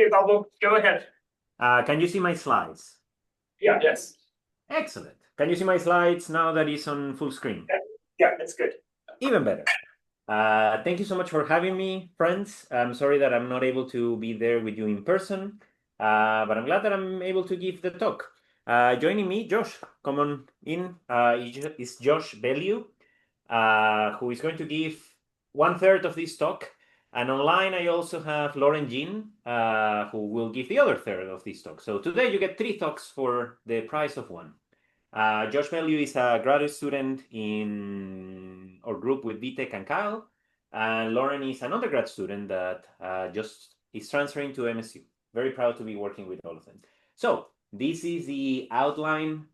Okay, Pablo, go ahead. Can you see my slides? Yes. Excellent. Can you see my slides now that it's on full screen? Yeah, that's good. Even better. Thank you so much for having me, friends. I'm sorry that I'm not able to be there with you in person, but I'm glad that I'm able to give the talk. Joining me, Josh, come on in, is Josh Belieu, who is going to give 1/3 of this talk. And online, I also have Lauren Jean, who will give the other third of this talk. So today you get 3 talks for the price of 1. Josh Belieu is a graduate student in our group with Vitek and Kyle. And Lauren is an undergrad student that just is transferring to MSU. Very proud to be working with all of them. So this is the outline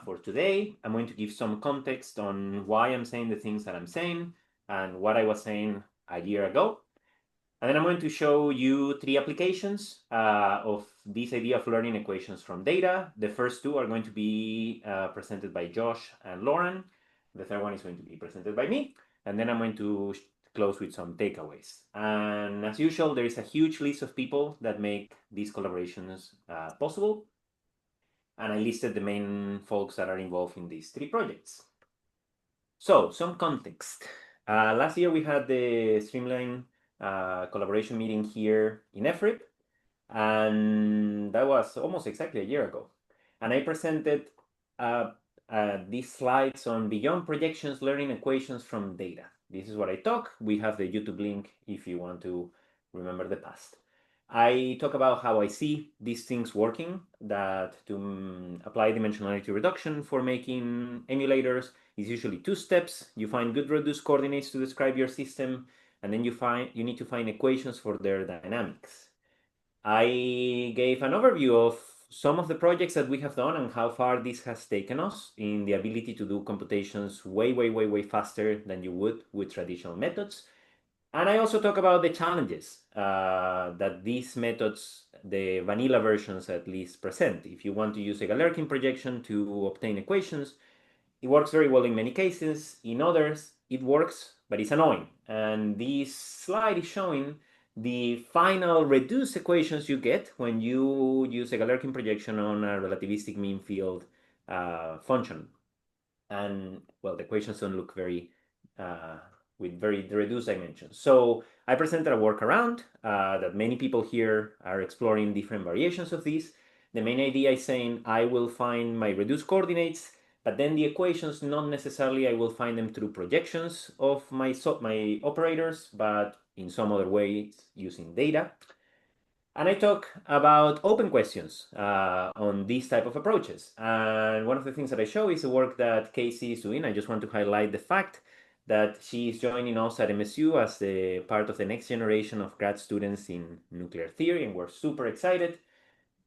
for today. I'm going to give some context on why I'm saying the things that I'm saying and what I was saying a year ago. And then I'm going to show you 3 applications of this idea of learning equations from data. The first 2 are going to be presented by Josh and Lauren. The third one is going to be presented by me. And then I'm going to close with some takeaways. And as usual, there is a huge list of people that make these collaborations possible. And I listed the main folks that are involved in these 3 projects. So, some context. Last year we had the STREAMLINE collaboration meeting here in EFRIP, and that was almost exactly a year ago. And I presented these slides on beyond projections, learning equations from data. This is what I talk. We have the YouTube link if you want to remember the past. I talk about how I see these things working, that to apply dimensionality reduction for making emulators is usually 2 steps. You find good reduced coordinates to describe your system, and then you need to find equations for their dynamics. I gave an overview of some of the projects that we have done and how far this has taken us in the ability to do computations way faster than you would with traditional methods. And I also talk about the challenges that these methods, the vanilla versions at least, present. If you want to use a Galerkin projection to obtain equations, it works very well in many cases. In others, it works, but it's annoying. And this slide is showing the final reduced equations you get when you use a Galerkin projection on a relativistic mean field function. And, well, the equations don't look very with very reduced dimensions. So I presented a workaround that many people here are exploring different variations of this. The main idea is saying I will find my reduced coordinates, but then the equations, not necessarily I will find them through projections of my operators, but in some other ways using data. And I talk about open questions on these type of approaches. And one of the things that I show is the work that Casey is doing. I just want to highlight the fact that she is joining us at MSU as the part of the next generation of grad students in nuclear theory, and we're super excited.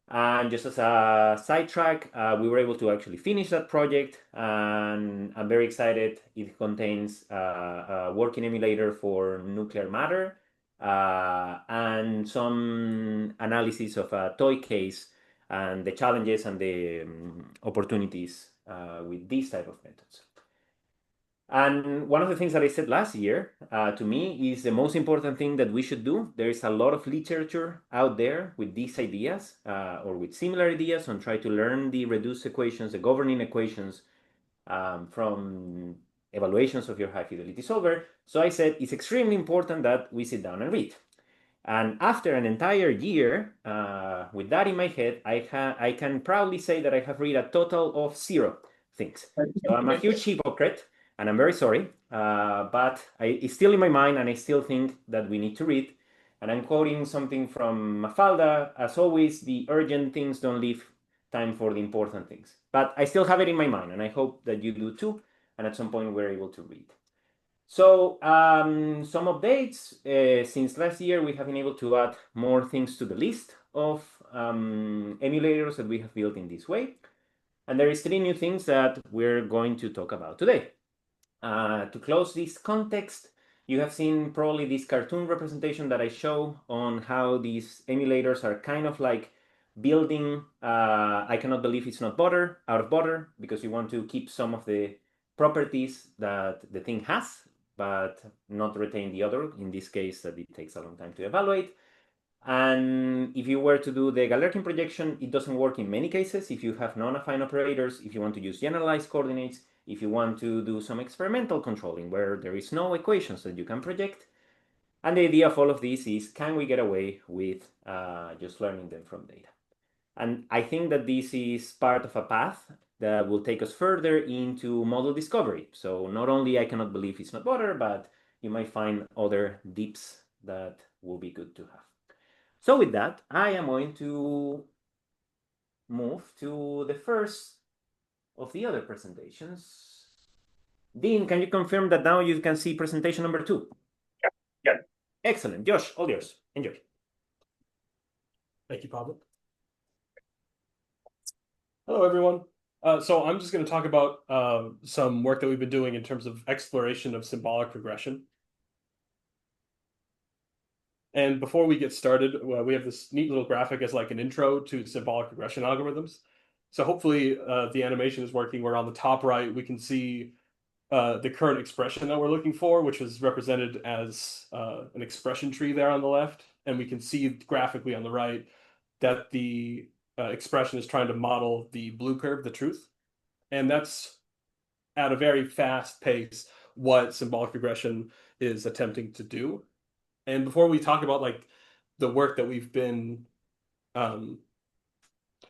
And just as a sidetrack, we were able to actually finish that project, and I'm very excited. It contains a working emulator for nuclear matter and some analysis of a toy case and the challenges and the opportunities with these type of methods. And one of the things that I said last year to me is the most important thing that we should do. There is a lot of literature out there with these ideas or with similar ideas on try to learn the reduced equations, the governing equations from evaluations of your high fidelity solver. So I said it's extremely important that we sit down and read. And after an entire year with that in my head, I can proudly say that I have read a total of 0 things. So I'm a huge hypocrite. And I'm very sorry, but it's still in my mind, and I still think that we need to read. And I'm quoting something from Mafalda: as always, the urgent things don't leave time for the important things. But I still have it in my mind, and I hope that you do too, and at some point we're able to read. So some updates. Since last year, we have been able to add more things to the list of emulators that we have built in this way. And there is 3 new things that we're going to talk about today. To close this context, you have seen probably this cartoon representation that I show on how these emulators are kind of like building I cannot believe it's not butter out of butter, because you want to keep some of the properties that the thing has, but not retain the other, in this case that it takes a long time to evaluate. And if you were to do the Galerkin projection, it doesn't work in many cases. If you have non-affine operators, if you want to use generalized coordinates, if you want to do some experimental controlling where there is no equations that you can project. And the idea of all of this is, can we get away with just learning them from data? And I think that this is part of a path that will take us further into model discovery. So not only I cannot believe it's not water, but you might find other deeps that will be good to have. So with that, I am going to move to the first of the other presentations. Dean, can you confirm that now you can see presentation number 2? Yeah. Excellent. Josh, all yours. Enjoy. Thank you, Pablo. Hello, everyone. So I'm just going to talk about some work that we've been doing in terms of exploration of symbolic regression. And before we get started, we have this neat little graphic as like an intro to symbolic regression algorithms. So hopefully the animation is working, where on the top right, we can see the current expression that we're looking for, which is represented as an expression tree there on the left. And we can see graphically on the right that the expression is trying to model the blue curve, the truth. And that's at a very fast pace what symbolic regression is attempting to do. And before we talk about like the work that we've been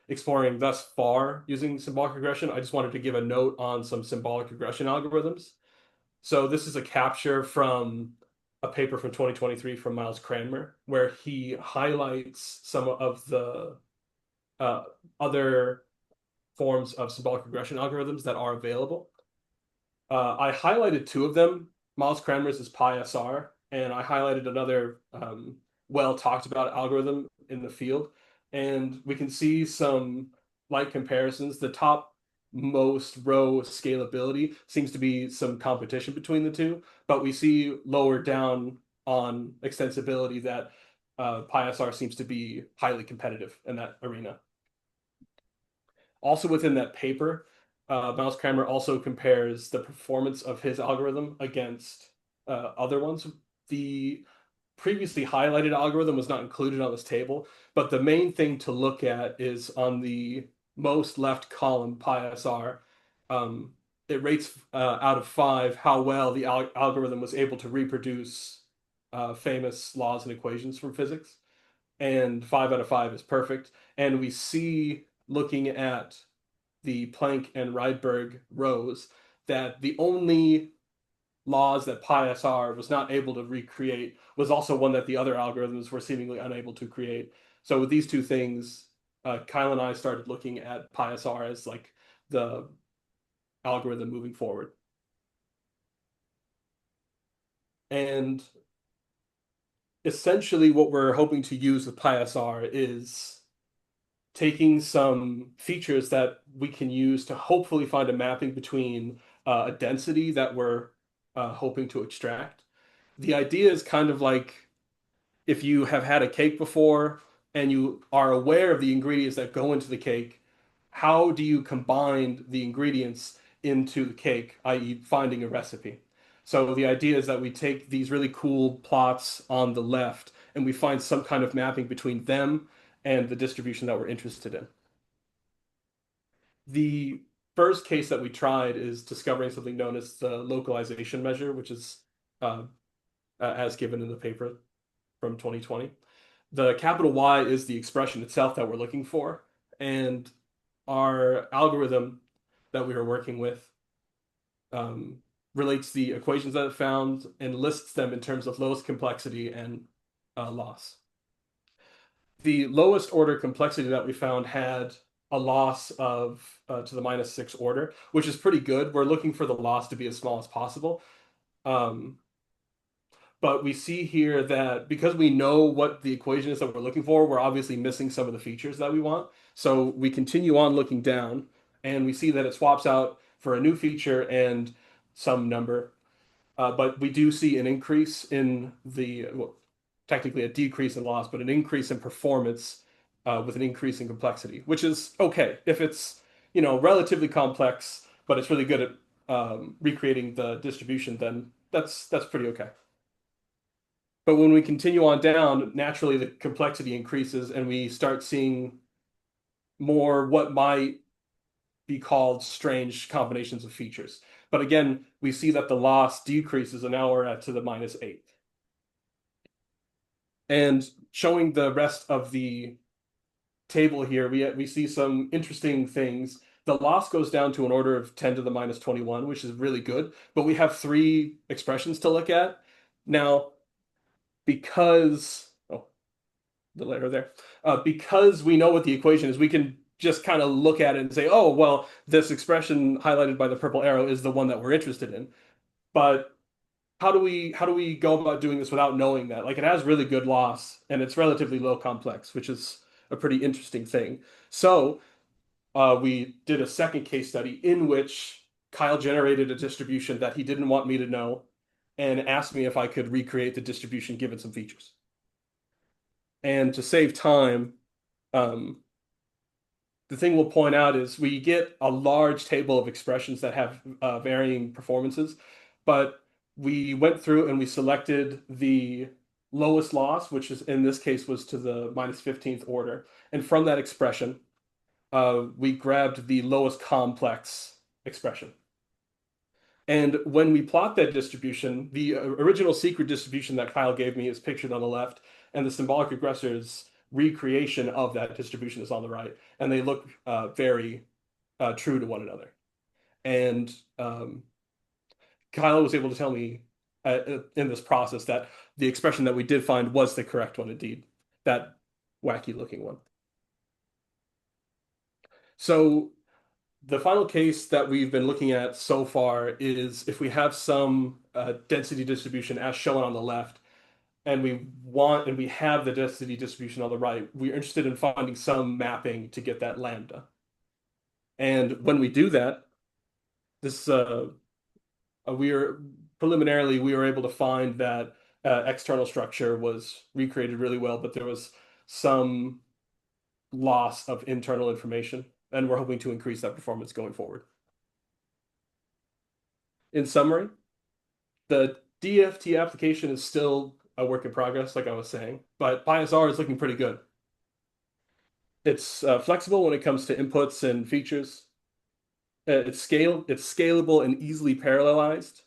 exploring thus far using symbolic regression, I just wanted to give a note on some symbolic regression algorithms. So this is a capture from a paper from 2023 from Miles Cranmer, where he highlights some of the other forms of symbolic regression algorithms that are available. I highlighted 2 of them. Miles Cranmer's is PySR, and I highlighted another well talked about algorithm in the field. And we can see some light comparisons. The top most row scalability seems to be some competition between the two, but we see lower down on extensibility that PySR seems to be highly competitive in that arena. Also within that paper, Miles Cranmer also compares the performance of his algorithm against other ones. The previously highlighted algorithm was not included on this table, but the main thing to look at is on the most left column, PySR. It rates out of 5 how well the algorithm was able to reproduce famous laws and equations from physics. And 5 out of 5 is perfect. And we see, looking at the Planck and Rydberg rows, that the only laws that PySR was not able to recreate was also one that the other algorithms were seemingly unable to create. So with these 2 things, Kyle and I started looking at PySR as like the algorithm moving forward. And essentially what we're hoping to use with PySR is taking some features that we can use to hopefully find a mapping between a density that we're hoping to extract. The idea is kind of like if you have had a cake before and you are aware of the ingredients that go into the cake, how do you combine the ingredients into the cake, i.e., finding a recipe? So the idea is that we take these really cool plots on the left and we find some kind of mapping between them and the distribution that we're interested in. The first case that we tried is discovering something known as the localization measure, which is as given in the paper from 2020. The capital Y is the expression itself that we're looking for, and our algorithm that we were working with relates the equations that it found and lists them in terms of lowest complexity and loss. The lowest order complexity that we found had a loss of to the -6 order, which is pretty good. We're looking for the loss to be as small as possible. But we see here that because we know what the equation is that we're looking for, we're obviously missing some of the features that we want. So we continue on looking down, and we see that it swaps out for a new feature and some number. But we do see an increase in well, technically a decrease in loss, but an increase in performance with an increase in complexity, which is okay. If it's, relatively complex, but it's really good at recreating the distribution, then that's pretty okay. But when we continue on down, naturally the complexity increases and we start seeing more what might be called strange combinations of features. But again, we see that the loss decreases, and now we're at to the -8. And showing the rest of the table here, we see some interesting things. The loss goes down to an order of 10 to the -21, which is really good. But we have three expressions to look at. Now, because, oh, the letter there, because we know what the equation is, we can just kind of look at it and say, oh, well, this expression highlighted by the purple arrow is the one that we're interested in. But how do we go about doing this without knowing that? Like, it has really good loss and it's relatively low complex, which is a pretty interesting thing. So we did a second case study in which Kyle generated a distribution that he didn't want me to know and asked me if I could recreate the distribution given some features. And to save time, the thing we'll point out is we get a large table of expressions that have varying performances, but we went through and we selected the lowest loss, which is in this case was to the -15th order. And from that expression, we grabbed the lowest complex expression. And when we plot that distribution, the original secret distribution that Kyle gave me is pictured on the left, and the symbolic regressor's recreation of that distribution is on the right, and they look very true to one another. And Kyle was able to tell me in this process that the expression that we did find was the correct one indeed, that wacky looking one. So the final case that we've been looking at so far is if we have some density distribution as shown on the left, and we have the density distribution on the right, we're interested in finding some mapping to get that lambda. And when we do that, this we were able to find that external structure was recreated really well, but there was some loss of internal information, and we're hoping to increase that performance going forward. In summary, the DFT application is still a work in progress, like I was saying, but PySR is looking pretty good. It's flexible when it comes to inputs and features. It's scalable and easily parallelized,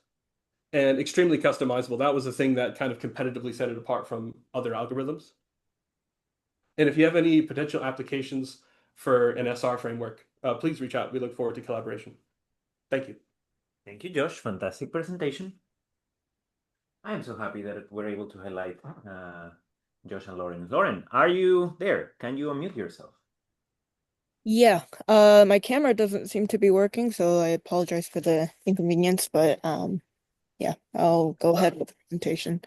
and extremely customizable. That was the thing that kind of competitively set it apart from other algorithms. And if you have any potential applications for an SR framework, please reach out. We look forward to collaboration. Thank you. Thank you, Josh. Fantastic presentation. I am so happy that we're able to highlight Josh and Lauren. Lauren, are you there? Can you unmute yourself? Yeah, my camera doesn't seem to be working, so I apologize for the inconvenience, but yeah, I'll go ahead with the presentation.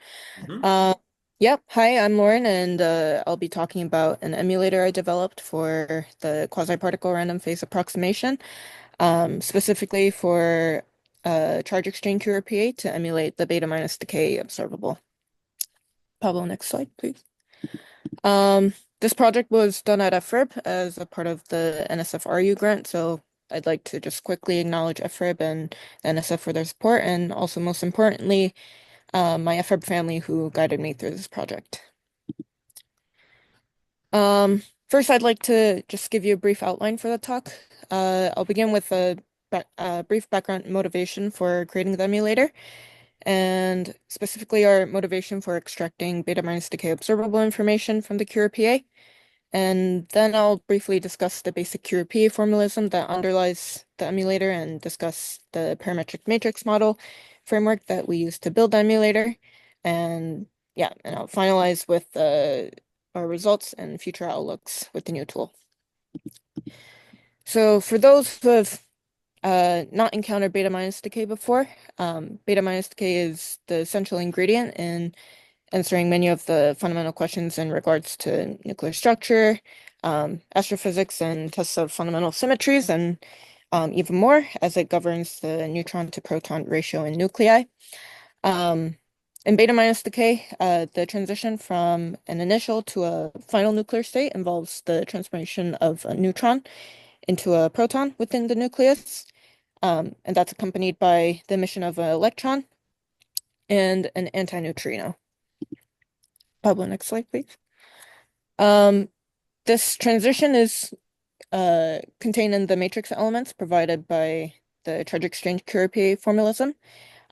Yep. Hi, I'm Lauren, and I'll be talking about an emulator I developed for the quasi-particle random phase approximation, specifically for charge exchange QRPA to emulate the beta minus decay observable. Pablo, next slide, please. This project was done at FRIB as a part of the NSF-RU grant, so I'd like to just quickly acknowledge FRIB and NSF for their support, and also most importantly, my FRIB family who guided me through this project. First, I'd like to just give you a brief outline for the talk. I'll begin with a brief background motivation for creating the emulator, and specifically our motivation for extracting beta minus decay observable information from the QRPA. And then I'll briefly discuss the basic QRPA formalism that underlies the emulator and discuss the parametric matrix model framework that we use to build the emulator. And yeah, and I'll finalize with our results and future outlooks with the new tool. So for those who have not encountered beta minus decay before, beta minus decay is the essential ingredient in answering many of the fundamental questions in regards to nuclear structure, astrophysics, and tests of fundamental symmetries, and even more, as it governs the neutron to proton ratio in nuclei. In beta minus decay, the transition from an initial to a final nuclear state involves the transformation of a neutron into a proton within the nucleus, and that's accompanied by the emission of an electron and an antineutrino. Pablo, next slide, please. This transition is contained in the matrix elements provided by the charge exchange Curie formalism.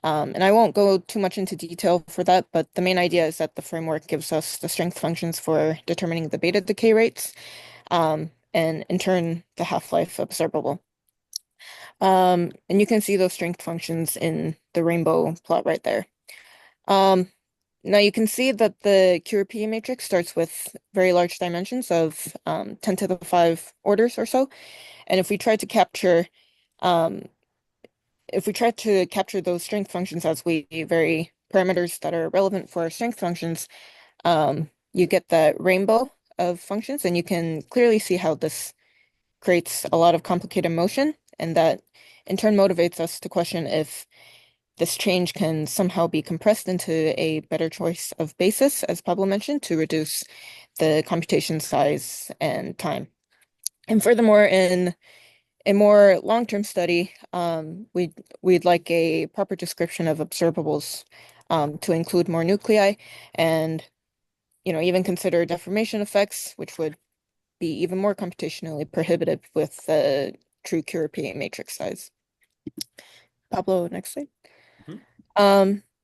And I won't go too much into detail for that, but the main idea is that the framework gives us the strength functions for determining the beta decay rates, and in turn, the half-life observable. And you can see those strength functions in the rainbow plot right there. Now you can see that the Curie matrix starts with very large dimensions of 10 to the 5 orders or so. And if we try to capture those strength functions as we vary parameters that are relevant for our strength functions, you get that rainbow of functions, and you can clearly see how this creates a lot of complicated motion, and that in turn motivates us to question if this change can somehow be compressed into a better choice of basis, as Pablo mentioned, to reduce the computation size and time. And furthermore, in a more long-term study, we'd like a proper description of observables to include more nuclei and even consider deformation effects, which would be even more computationally prohibitive with the true Curie matrix size. Pablo, next slide.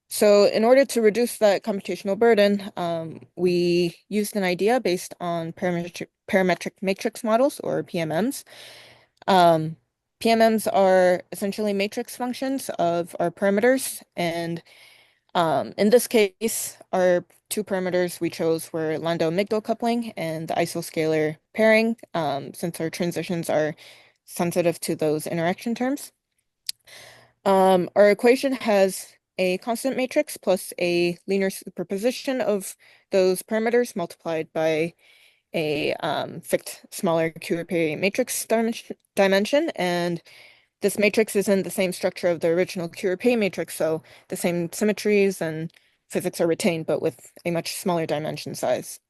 So in order to reduce that computational burden, we used an idea based on parametric matrix models, or PMMs. PMMs are essentially matrix functions of our parameters, and in this case, our two parameters we chose were Landau-Migdal coupling and the isoscalar pairing, since our transitions are sensitive to those interaction terms. Our equation has a constant matrix plus a linear superposition of those parameters multiplied by a fixed smaller Curie matrix dimension, and this matrix is in the same structure of the original Curie matrix, so the same symmetries and physics are retained, but with a much smaller dimension size.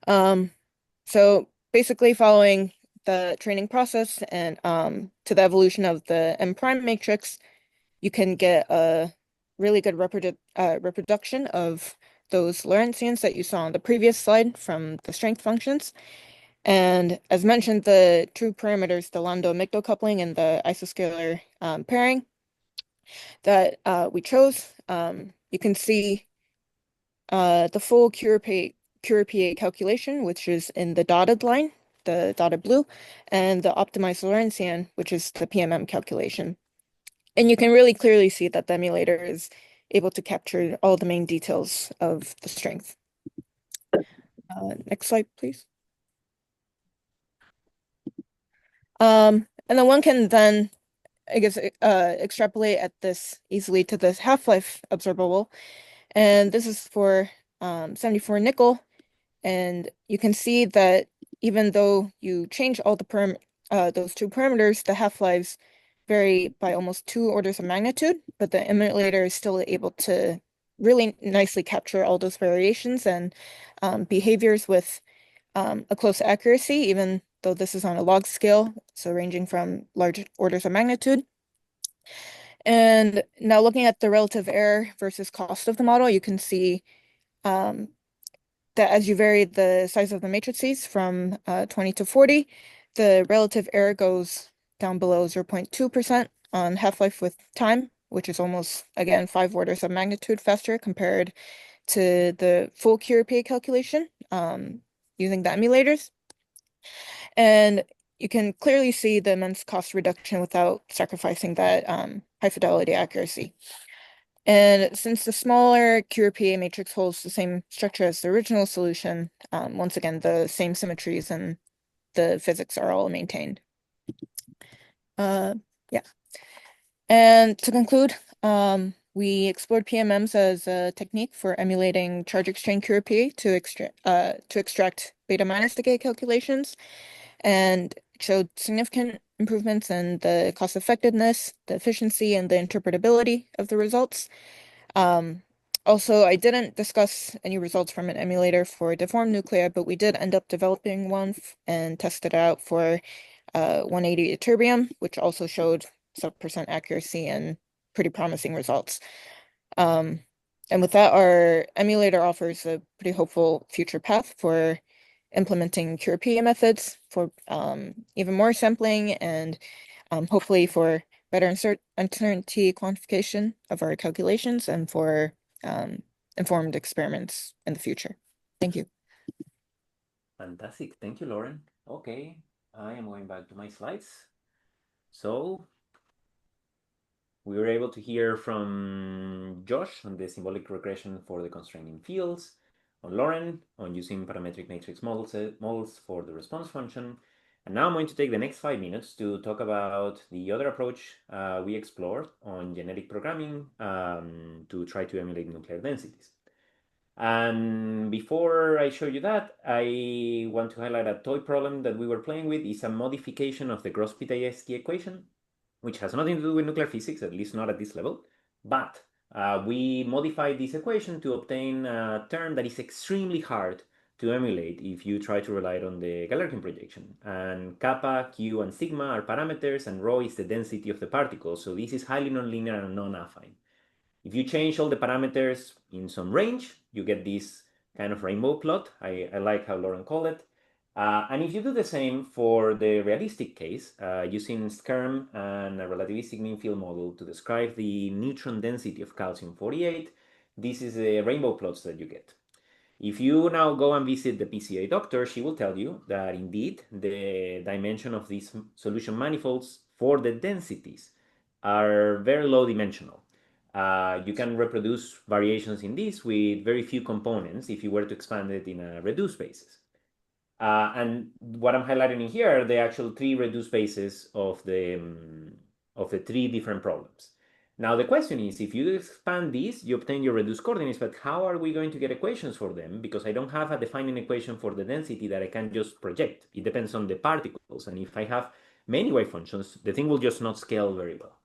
So basically following the training process and to the evolution of the M prime matrix, you can get a really good reproduction of those Lorentzians that you saw on the previous slide from the strength functions. And as mentioned, the true parameters, the Landau-Migdal coupling and the isoscalar pairing that we chose, you can see the full Curie calculation, which is in the dotted line, the dotted blue, and the optimized Lorentzian, which is the PMM calculation. And you can really clearly see that the emulator is able to capture all the main details of the strength. Next slide, please. And then one can then, I guess, extrapolate at this easily to this half-life observable. And this is for 74 nickel. And you can see that even though you change all the those two parameters, the half-lives vary by almost 2 orders of magnitude, but the emulator is still able to really nicely capture all those variations and behaviors with a close accuracy, even though this is on a log scale, so ranging from large orders of magnitude. And now looking at the relative error versus cost of the model, you can see that as you vary the size of the matrices from 20 to 40, the relative error goes down below 0.2% on half-life with time, which is almost, again, 5 orders of magnitude faster compared to the full Curie calculation using the emulators. And you can clearly see the immense cost reduction without sacrificing that high fidelity accuracy. And since the smaller Curie matrix holds the same structure as the original solution, once again, the same symmetries and the physics are all maintained. Yeah. And to conclude, we explored PMMs as a technique for emulating charge exchange Curie to extract beta minus decay calculations, and showed significant improvements in the cost effectiveness, the efficiency, and the interpretability of the results. Also, I didn't discuss any results from an emulator for deformed nuclei, but we did end up developing one and tested out for 180 ytterbium, which also showed sub% accuracy and pretty promising results. And with that, our emulator offers a pretty hopeful future path for implementing QRP methods for even more sampling and hopefully for better uncertainty quantification of our calculations and for informed experiments in the future. Thank you. Fantastic. Thank you, Lauren. Okay, I am going back to my slides. So we were able to hear from Josh on the symbolic regression for the constraining fields, on Lauren on using parametric matrix models for the response function. And now I'm going to take the next 5 minutes to talk about the other approach we explored on genetic programming to try to emulate nuclear densities. And before I show you that, I want to highlight a toy problem that we were playing with. Is a modification of the Gross-Pitayevsky equation, which has nothing to do with nuclear physics, at least not at this level. But we modified this equation to obtain a term that is extremely hard to emulate if you try to rely on the Galerkin projection. And kappa, q, and sigma are parameters, and rho is the density of the particle. So this is highly nonlinear and non-affine. If you change all the parameters in some range, you get this kind of rainbow plot. I like how Lauren called it. And if you do the same for the realistic case, using SCERM and a relativistic mean field model to describe the neutron density of calcium-48, this is the rainbow plots that you get. If you now go and visit the PCA doctor, she will tell you that indeed the dimension of these solution manifolds for the densities are very low dimensional. You can reproduce variations in this with very few components if you were to expand it in a reduced basis. And what I'm highlighting in here are the actual 3 reduced spaces of the 3 different problems. Now the question is, if you expand these, you obtain your reduced coordinates, but how are we going to get equations for them? Because I don't have a defining equation for the density that I can just project. It depends on the particles, and if I have many wave functions, the thing will just not scale very well.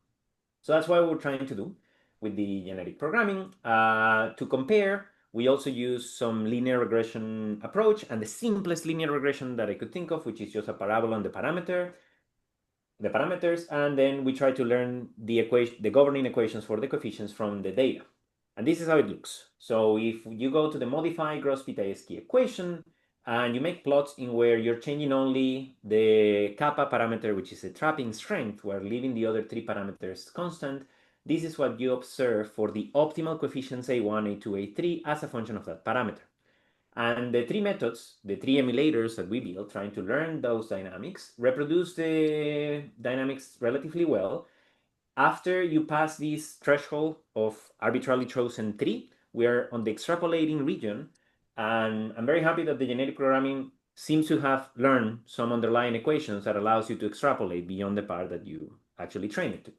So that's what we're trying to do with the genetic programming. To compare, we also use some linear regression approach, and the simplest linear regression that I could think of, which is just a parabola on the parameters, and then we try to learn the governing equations for the coefficients from the data. And this is how it looks. So if you go to the modified Gross-Pitayevsky equation, and you make plots in where you're changing only the kappa parameter, which is the trapping strength, while leaving the other 3 parameters constant, this is what you observe for the optimal coefficients A1, A2, A3 as a function of that parameter. And the 3 methods, the 3 emulators that we built, trying to learn those dynamics, reproduce the dynamics relatively well. After you pass this threshold of arbitrarily chosen 3, we are on the extrapolating region. And I'm very happy that the genetic programming seems to have learned some underlying equations that allows you to extrapolate beyond the part that you actually train it to.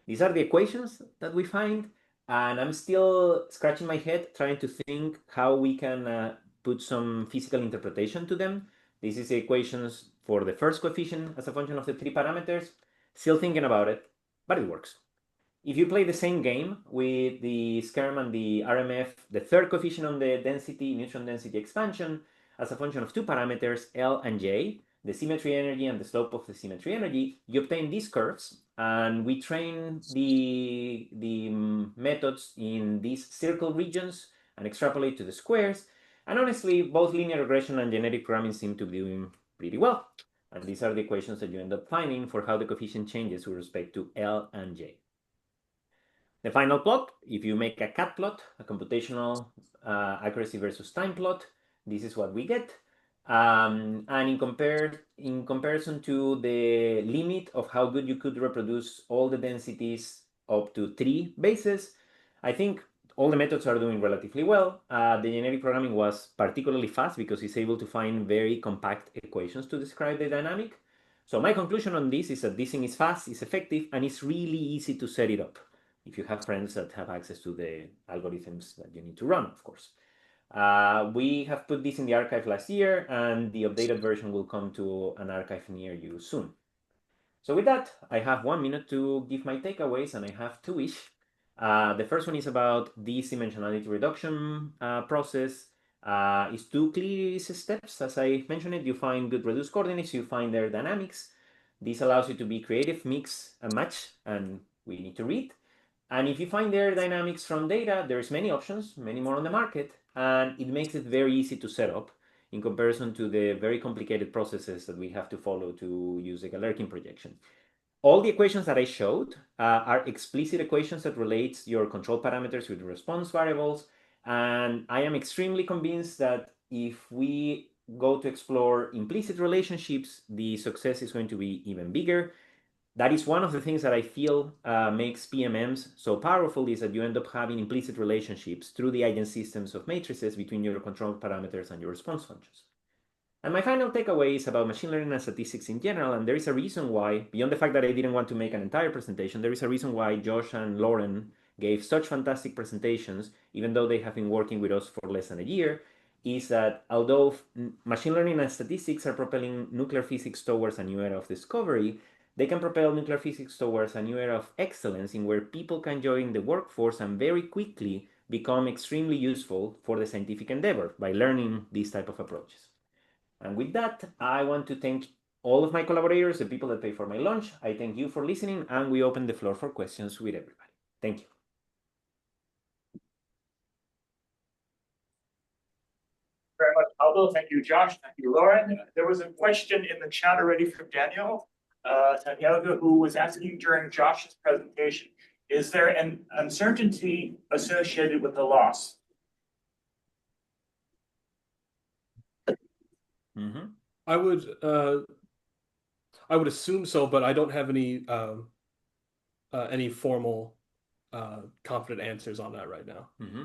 These are the equations that we find, and I'm still scratching my head trying to think how we can put some physical interpretation to them. This is the equations for the first coefficient as a function of the 3 parameters. Still thinking about it, but it works. If you play the same game with the SCERM and the RMF, the third coefficient on the density, neutron density expansion, as a function of 2 parameters, L and J, the symmetry energy and the slope of the symmetry energy, you obtain these curves, and we train the methods in these circle regions and extrapolate to the squares. And honestly, both linear regression and genetic programming seem to be doing pretty well. And these are the equations that you end up finding for how the coefficient changes with respect to L and J. The final plot, if you make a cat plot, a computational accuracy versus time plot, this is what we get. And in comparison to the limit of how good you could reproduce all the densities up to 3 bases, I think all the methods are doing relatively well. The genetic programming was particularly fast because it's able to find very compact equations to describe the dynamic. So my conclusion on this is that this thing is fast, it's effective, and it's really easy to set it up if you have friends that have access to the algorithms that you need to run, of course. We have put this in the archive last year, and the updated version will come to an archive near you soon. So with that, I have 1 minute to give my takeaways, and I have 2-ish. The first one is about this dimensionality reduction process. It's 2 clear steps. As I mentioned it, you find good reduced coordinates, you find their dynamics. This allows you to be creative, mix and match, and we need to read. And if you find error dynamics from data, there's many options, many more on the market, and it makes it very easy to set up in comparison to the very complicated processes that we have to follow to use a Galerkin projection. All the equations that I showed are explicit equations that relates your control parameters with response variables. And I am extremely convinced that if we go to explore implicit relationships, the success is going to be even bigger. That is one of the things that I feel makes PMMs so powerful, is that you end up having implicit relationships through the eigensystems of matrices between your control parameters and your response functions. And my final takeaway is about machine learning and statistics in general, and there is a reason why, beyond the fact that I didn't want to make an entire presentation, there is a reason why Josh and Lauren gave such fantastic presentations, even though they have been working with us for less than a year, is that although machine learning and statistics are propelling nuclear physics towards a new era of discovery, they can propel nuclear physics towards a new era of excellence in where people can join the workforce and very quickly become extremely useful for the scientific endeavor by learning these type of approaches. And with that, I want to thank all of my collaborators, the people that pay for my lunch. I thank you for listening, and we open the floor for questions with everybody. Thank you. Very much, Pablo. Thank you, Josh. Thank you, Lauren. There was a question in the chat already from Daniel Santiago, who was asking during Josh's presentation, is there an uncertainty associated with the loss? Mm-hmm. I would assume so, but I don't have any formal confident answers on that right now. Mm-hmm.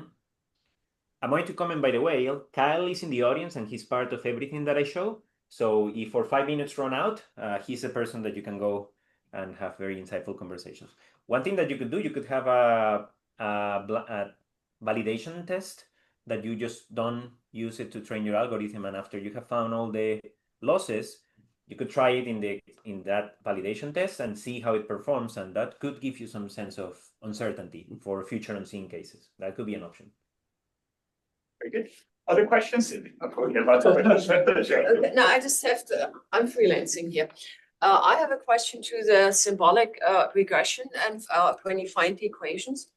I'm going to comment, by the way, Kyle is in the audience and he's part of everything that I show. So if for 5 minutes run out, he's a person that you can go and have very insightful conversations. One thing that you could do, you could have a validation test that you just don't use it to train your algorithm, and after you have found all the losses, you could try it in that validation test and see how it performs, and that could give you some sense of uncertainty for future unseen cases. That could be an option. Very good. Other questions? No, I just have to, I'm freelancing here. I have a question to the symbolic regression and when you find the equations.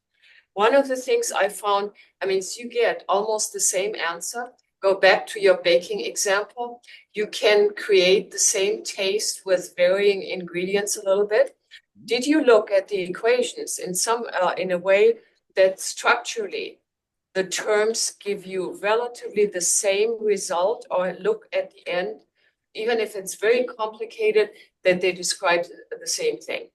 One of the things I found, I mean, so you get almost the same answer. Go back to your baking example. You can create the same taste with varying ingredients a little bit. Did you look at the equations in in a way that structurally the terms give you relatively the same result, or look at the end, even if it's very complicated, that they describe the same thing?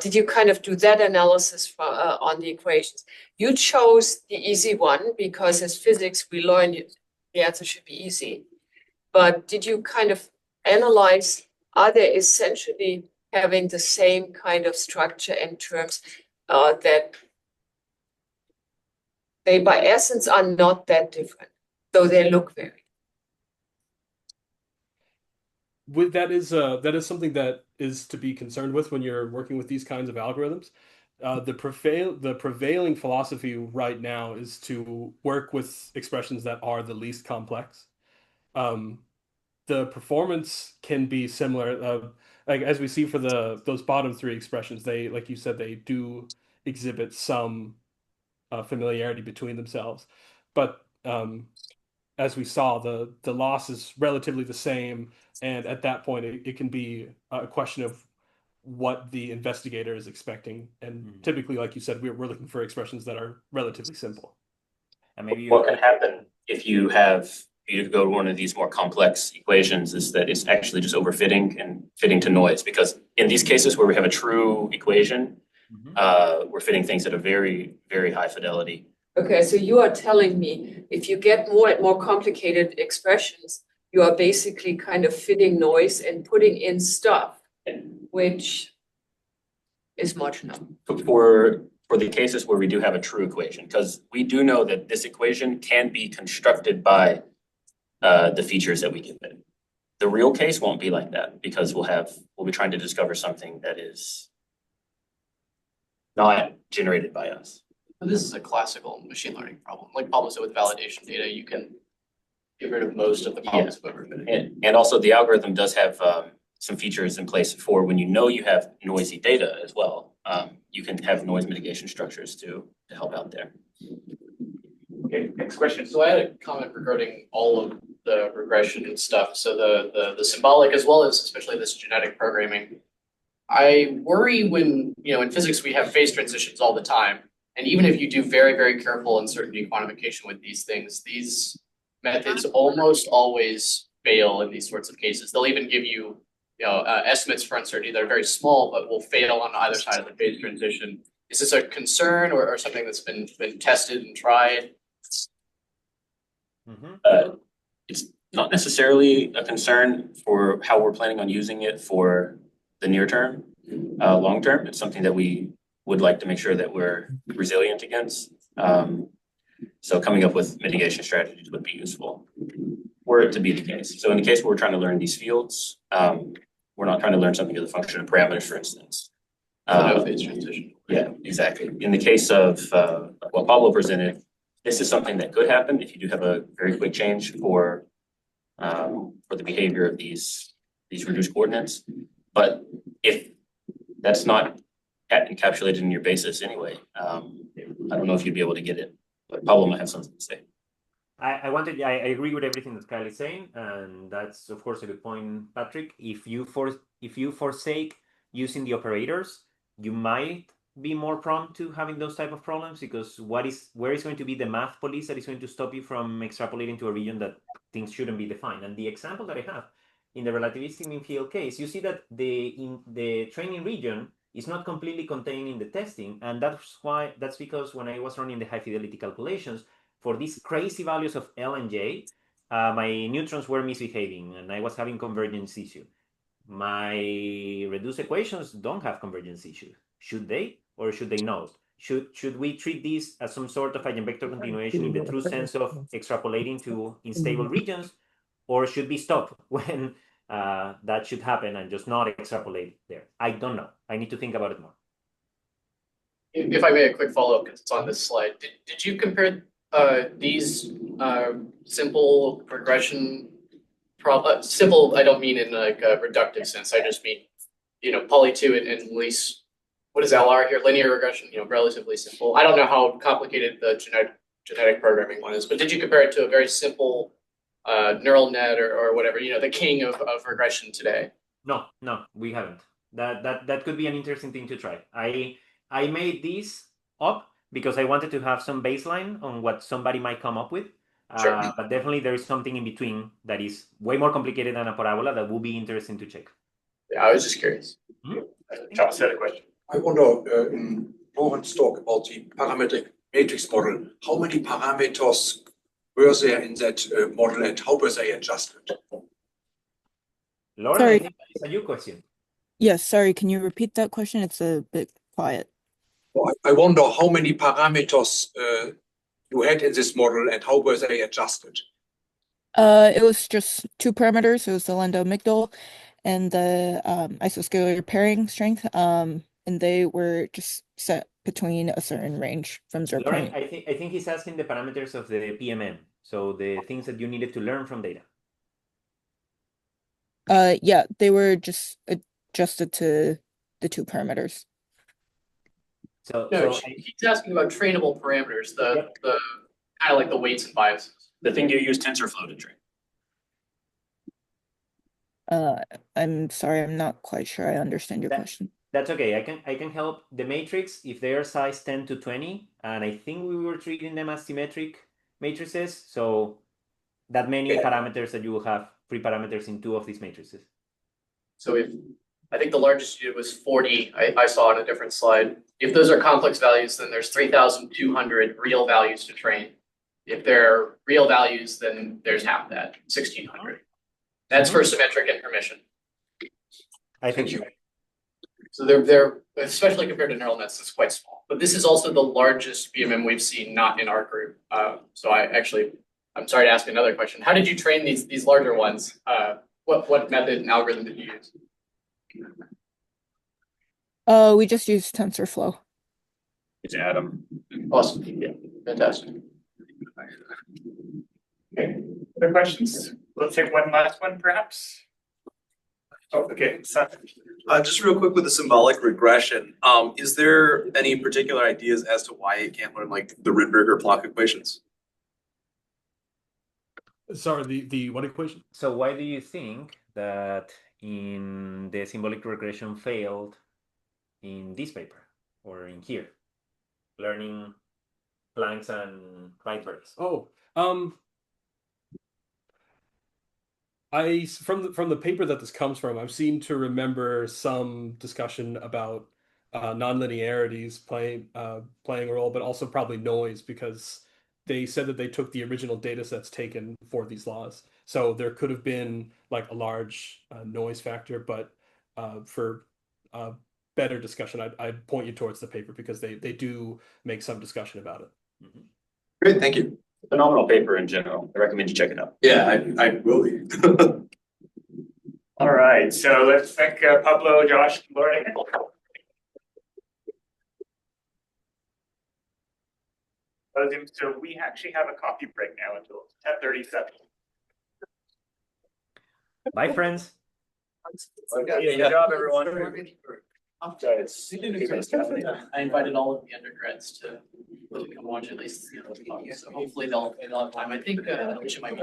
Did you kind of do that analysis on the equations? You chose the easy one because as physics we learned the answer should be easy. But did you kind of analyze, are they essentially having the same kind of structure and terms that they by essence are not that different, though they look very? That is something that is to be concerned with when you're working with these kinds of algorithms. The prevailing philosophy right now is to work with expressions that are the least complex. The performance can be similar, like as we see for those bottom three expressions. They, like you said, they do exhibit some familiarity between themselves, but as we saw, the loss is relatively the same, and at that point, it can be a question of what the investigator is expecting. And typically, like you said, we're looking for expressions that are relatively simple. And maybe what can happen if you go to one of these more complex equations is that it's actually just overfitting and fitting to noise. Because in these cases where we have a true equation, we're fitting things at a very, very high fidelity. Okay, so you are telling me if you get more and more complicated expressions, you are basically kind of fitting noise and putting in stuff, which is marginal. For the cases where we do have a true equation, because we do know that this equation can be constructed by the features that we give it. The real case won't be like that, because we'll be trying to discover something that is not generated by us. This is a classical machine learning problem. Like Pablo said, with validation data, you can get rid of most of the problems of overfitting. And also the algorithm does have some features in place for when you know you have noisy data as well. you can have noise mitigation structures to help out there. Okay, next question. So I had a comment regarding all of the regression and stuff. So the symbolic as well as especially this genetic programming. I worry when, in physics we have phase transitions all the time. And even if you do very, very careful uncertainty quantification with these things, these methods almost always fail in these sorts of cases. They'll even give you, estimates for uncertainty that are very small, but will fail on either side of the phase transition. Is this a concern or something that's been tested and tried? It's not necessarily a concern for how we're planning on using it for the near term. Long term, it's something that we would like to make sure that we're resilient against. So coming up with mitigation strategies would be useful were it to be the case. So in the case where we're trying to learn these fields, we're not trying to learn something as a function of parameters, for instance. No phase transition. Yeah, exactly. In the case of what Pablo presented, this is something that could happen if you do have a very quick change for the behavior of these reduced coordinates. But if that's not encapsulated in your basis anyway, I don't know if you'd be able to get it. But Pablo might have something to say. I agree with everything that Kyle is saying, and that's of course a good point, Patrick. If you forsake using the operators, you might be more prone to having those type of problems, because where is going to be the math police that is going to stop you from extrapolating to a region that things shouldn't be defined? And the example that I have in the relativistic mean field case, you see that the training region is not completely contained in the testing, and that's because when I was running the high fidelity calculations for these crazy values of L and J, my neutrons were misbehaving and I was having convergence issue. My reduced equations don't have convergence issues. Should they, or should they not? Should we treat this as some sort of eigenvector continuation in the true sense of extrapolating to unstable regions, or should we stop when that should happen and just not extrapolate there? I don't know. I need to think about it more. If I may, a quick follow-up, because it's on this slide. Did you compare these simple regression problem? Simple, I don't mean in like a reductive sense. I just mean, poly 2 and least, what is LR here? Linear regression, relatively simple. I don't know how complicated the genetic programming one is, but did you compare it to a very simple neural net or whatever, the king of regression today? No, we haven't. That could be an interesting thing to try. I made these up because I wanted to have some baseline on what somebody might come up with. Sure. But definitely there is something in between that is way more complicated than a parabola that will be interesting to check. Yeah, I was just curious. Charles had a question. I wonder, in Lawrence talk about the parametric matrix model, how many parameters were there in that model and how were they adjusted? Lauren, Sorry. I think that's a you question. Yes, sorry, can you repeat that question? It's a bit quiet. I wonder how many parameters you had in this model and how were they adjusted? It was just two parameters. It was the lambda migdal and the isoscalar pairing strength. And they were just set between a certain range from 0. Lauren, I think he's asking the parameters of the PMM. So the things that you needed to learn from data. Yeah, they were just adjusted to the two parameters. No, he's asking about trainable parameters, the kind of like the weights and biases. The thing you use TensorFlow to train. I'm sorry, I'm not quite sure I understand your question. That's okay. I can help. The matrix, if they are size 10 to 20, and I think we were treating them as symmetric matrices, so that many parameters that you will have free parameters in 2 of these matrices. So I think the largest you did was 40. I saw on a different slide. If those are complex values, then there's 3,200 real values to train. If they're real values, then there's half that, 1,600. That's for symmetric information. I think you. So they're especially compared to neural nets, it's quite small. But this is also the largest BMM we've seen, not in our group. So I'm sorry to ask another question. How did you train these larger ones? What method and algorithm did you use? We just used TensorFlow. It's Adam. Awesome. Yeah, fantastic. Okay, other questions? Let's take one last one, perhaps. Oh, okay, so Just real quick with the symbolic regression, is there any particular ideas as to why it can't learn like the Rydberg or Planck equations? Sorry, the what equation? So why do you think that in the symbolic regression failed in this paper or in here, learning Planck's and Rydberg's? Oh, from the paper that this comes from, I seem to remember some discussion about nonlinearities playing a role, but also probably noise, because they said that they took the original data sets taken for these laws. So there could have been like a large noise factor, but for better discussion, I'd point you towards the paper because they do make some discussion about it. Mm-hmm. Great, thank you. Phenomenal paper in general. I recommend you check it out. Yeah, I will be. All right, so let's thank Pablo, Josh, and Lauren. So we actually have a coffee break now until 10:37. Bye, friends. Good job, everyone. I invited all of the undergrads to come watch at least, so hopefully they'll have time. I think Alicia might be